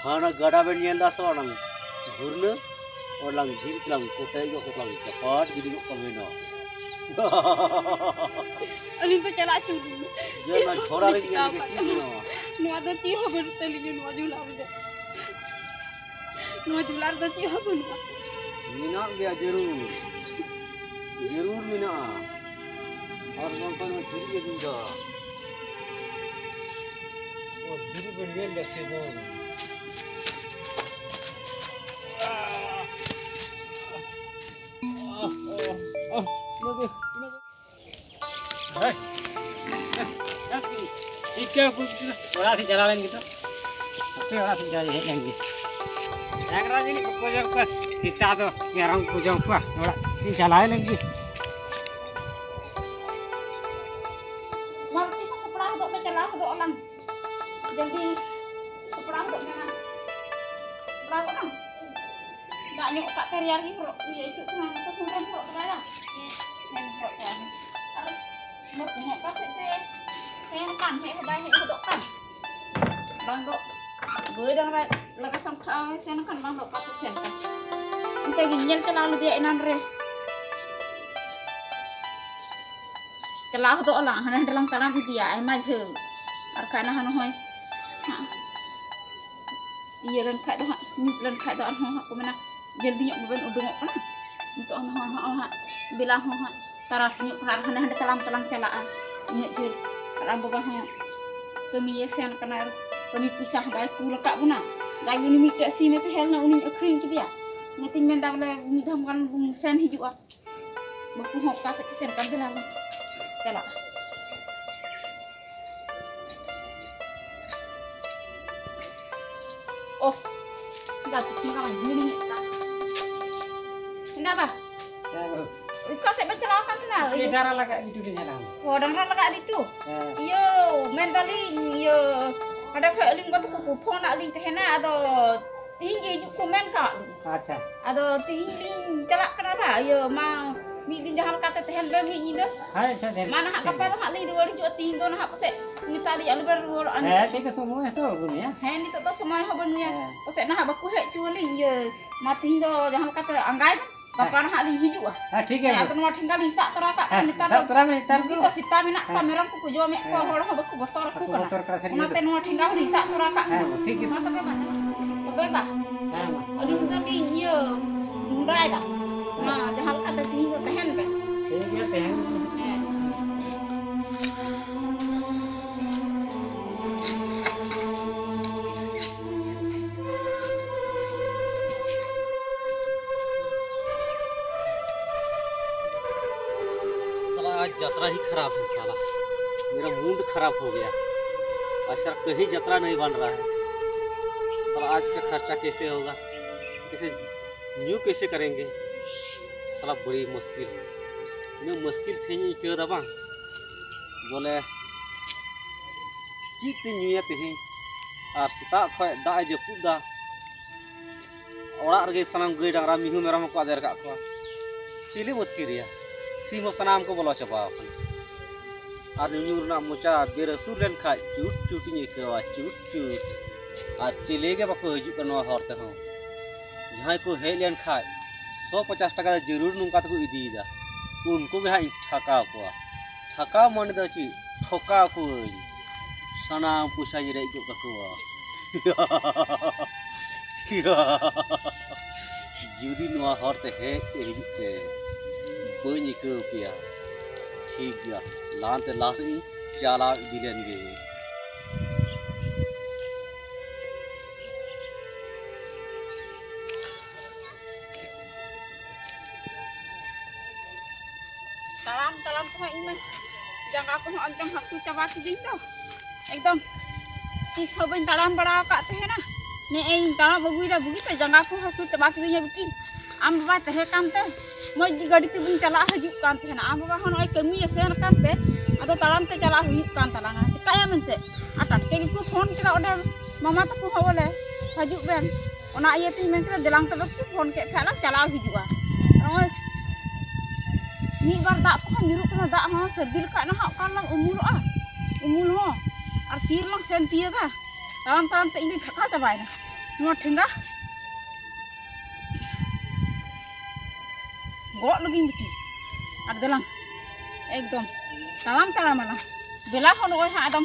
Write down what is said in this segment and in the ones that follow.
Hana gada ben yenda seorang gurne orang dhir kelang kotai go kelang cepat gini go kameno. Alin to chala chudi. Jangan chora lagi yang kecil. No ada chi hober tali no jular da chi hober no. Mina gaya jerur. Jerur mina. और वहाँ में फिर ये दूँगा और फिर बंदे लगे वो ठीक है कुछ बड़ा सी चला लेंगे तो सबसे बड़ा सी चला लेंगे एक रात ini pokoknya pas kita tuh ngarang pujang kuah bड़ा सी चला लेंगे jadi seperang untuk mana berapa kan nggak nyok kak teriak lagi bro iya itu cuma kita sungkan bro berapa dan bro kan kalau mau tengok kas itu saya kan hei hodai hei hodok kan bang dok gue dah lekas sampai saya kan bang dok kas sen kan kita ginyel celalu dia inan re celah tu orang hanya dalam tanam dia ai majeng arkana hanu hoy iya len kha do ha nit len kha do an ho ha ko mena jaldi nyok ben udungok kana nito an ho ha bilang ho ha taras nyok har hana handa talang calaan nyok jil ram baba ho kami yesen kana kami pisah bai ku lekak puna gai ni mita sini tu hel na uni akring ki dia ngating men da le mi dham kan sen hiju a baku ho ka sa sen kan dalam cala oh enggak tinggal gini kenapa kok saya bercelakan kenal darah lagak gitu nyala oh darah lagak itu yo mentally yo ada kayak link batu kuku phone nak link tehna atau tinggi juk komen kak acha atau tinggi celak kenapa yo mau mi din jahal kata tehen be mi ida hai sa mana hak kapal hak li dua juk tinggi tu nak pasal minta di alu ber an itu semua itu bunya he ni tu semua ho ben ya pasal nah baku hek culi ye mati do jahal kata anggai kapal hak li hiju ah ठीक है atau mau tinggal hisak teraka minta kita sita minak pameran ku jo mek ko hor ho baku bostor ku kana mate no tinggal hisak teraka ठीक है mata be ba adi tapi ye murai dah nah jahal kata tinggi tehen be ठीक है तहन आज यात्रा ही खराब है साला मेरा मूड खराब हो गया अच्छा कहीं यात्रा नहीं बन रहा है साला आज का खर्चा कैसे होगा कैसे न्यू कैसे करेंगे साला बड़ी मुश्किल थे क्यों दबा बोले चीज न्यूया तेहन और सेता खय दा जपुदा ओड़ा रगे सनाम गई डांगरा मिहू मेरम को आदेर का चिली मत किरिया सीम सनाम को बोलो चबा और न्यूरना मोचा बेरसुर लेन खा चूट चूटी निकवा चूट चूट और चिले के बाको हजू कनो हरते हो जहां को हे लेन खा 150 टका जरूर नुका तको इदीदा उनको भी हां ठका मन द ची ठोका को सनाम पुसा जरे को ककवा जुदी नुआ हरते हे हजूते बनी को पिया ठीक गया लानते लासनी चाला दिलेन गे talam sama ini jangan aku mau angkat hasu coba kijing tu एकदम किस हो बन talam बड़ा का तहे ना ने ए talam बगुई दा बुगी ते jangan aku hasu coba kijing ya bikin am baba teh kan te moj di gadi te bun cala hajuk kan teh na am baba hon oi kami sen kan te ado talam te cala huyuk kan talanga cekaya mente atat ke ku phone kita order mama taku ho bole hajuk ben ona iye tin men kita delang te phone ke khala cala hijua oi ni bar dak ko nyuruk kana dak ha serdil ka na hak kan lang umul ho artir lang sen tia ka talam te ini khaka cabai na nuah tengah gok lagi mesti ada lang ekdom talam malah belah hono oi ha adam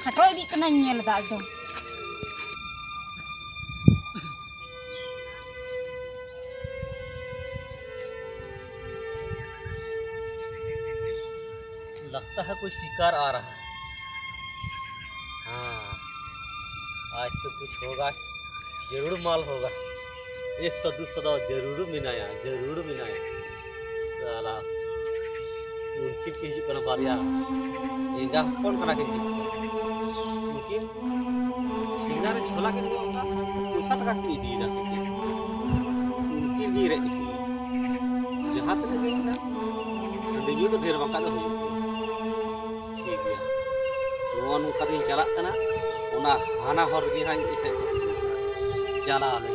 khatroi di kena nyel da ekdom लगता है कोई शिकार आ रहा है। हाँ, आज तो कुछ होगा, जरूर माल होगा। 100-200 जरूर मिनाया साला mungkin kiji kana baria indah pon kana kiji mungkin indah chola ke dia pusat ka ki di dah mungkin di re jahat ne gei na deyu to bher baka do ठीक है नोआ नु कदिन चलाक kana ona hana hor gi hain ise chala le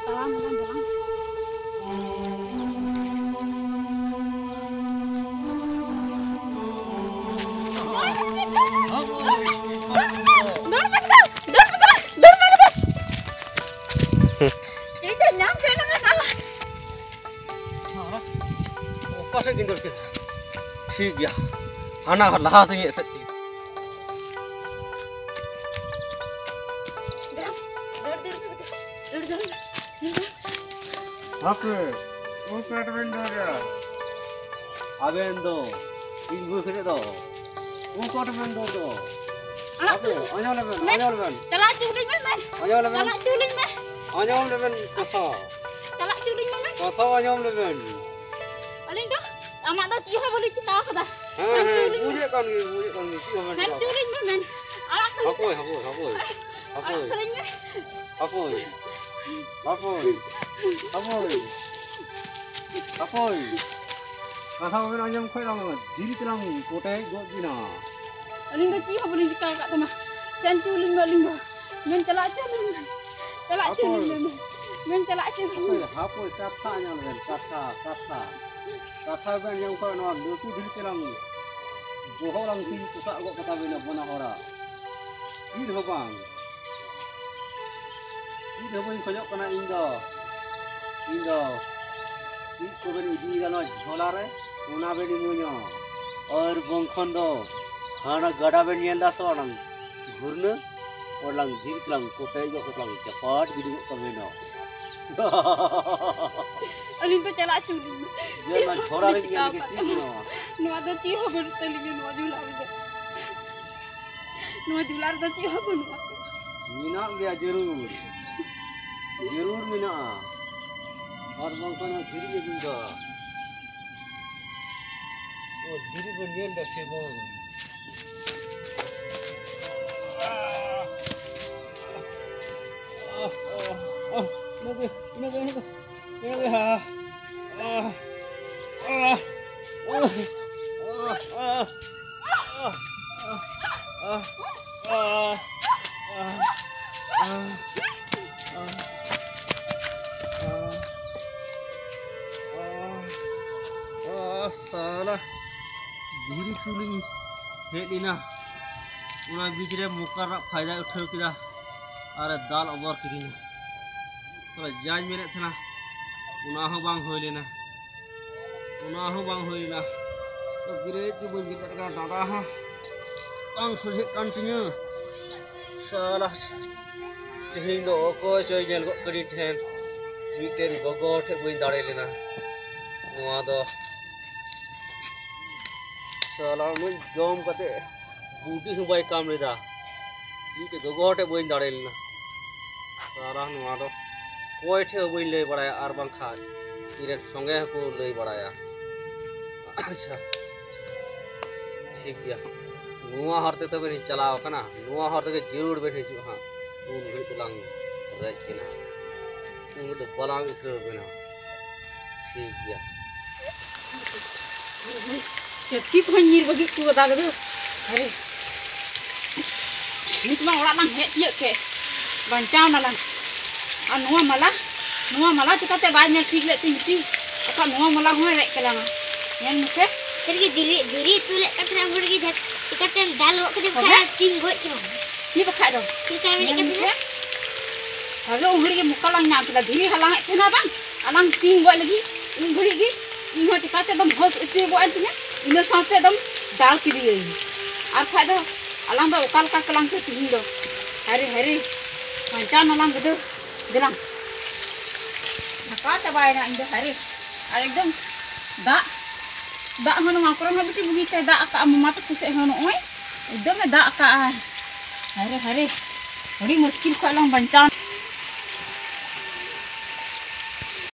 talam jalan ठीक है आना लहा से ये सकती Apa? Mau kat vendor ya? aben do ibu kete do kat vendor do apa anyol ben cala culing men anyol ben cala culing men kasa cala culing men kasa anyol ben aling dah amak dah ciha boleh cita ka dah buje kan ni ciha ben sen culing men ala Apoi kasa ben anyam khoi lang diri telang kote go dina aling dah ciha boleh cita ka tama sen culing men cala culing men cala culing apoi kata anyol ben kata ben yang khoi no lutu diri telang boholang ti pusak go kata ben bona hora ini bang ini bang khojok kana indo ini ko ben idi gano jhola re ona beni munyo और बंखन दो हाना गड़ा Ben येंदा सोरंग घुरने और lung धीर lung कोटे जो lung चपाट गिरी को कमेनो aling tu cala culing ये मन छोरा रे के तीनो nuah dah ciha boleh telinga nuah jular dah ciha boleh Meena गया जरूर मीना और बंखन में धीर के दूंगा ओ धीर बन येंदा से बोल साला धीरे तुली हेडिना उना बीच रे मुकर फायदा उठाव किदा अरे दाल अबर किदिना तो जाज मेरे थना उना हो बांग होइलेना तो गिरेज की बुझ गिरत का दादा हां बांग सुझे कंटिन्यू साला तेहिं दो को चोय जेल गो करी ठेन मीटेन गोगो ठे बुइन दाड़े लेना नोआ दो साला मुन जोम कते बूटी हूं बाय काम लेदा मीटे गोगो ठे बुइन दाड़े लेना साला नोआ दो कोई ठे बुइन ले बड़ाया आर बांग खा इरे संगे को ले बड़ाया अच्छा ठीक है नुआ हरते तो बेनी चलाओ कना नुआ हरते के जरूर बेनी जो हां उन घड़ी तलांग राइट केना उन तो बलांग के बेना ठीक है Jadi penyer bagi ku kata gitu. Hari. Ini cuma orang nang het ye ke. Bancau nalan. Nuah malah kita teh banyak ठीक ले tinggi. Apa nuah malah huai rek kelang. Yang mesti Terus diri tu lek kata nak pergi dah Kita tem dalu ke dia tinggal ke mana? Ci bakal dong. Kita ambil ikan tu. Agak ungri ke muka lang nyam kita diri halang itu na bang. Alang tinggal lagi. Ungri lagi. Ini macam kata dom hos uci buat antinya. Ini sampai dom dal kiri ini. Arfa dah alang dah ukal kalang tu tinggi dah. Hari macam alang gitu. Bilang. Kata bayar ini hari. Arekdom dak hono ngakron habis begitu dak ka mata kusek hono oi. एकदम dak ka. Hari. Bड़ी मुश्किल को lang bancan.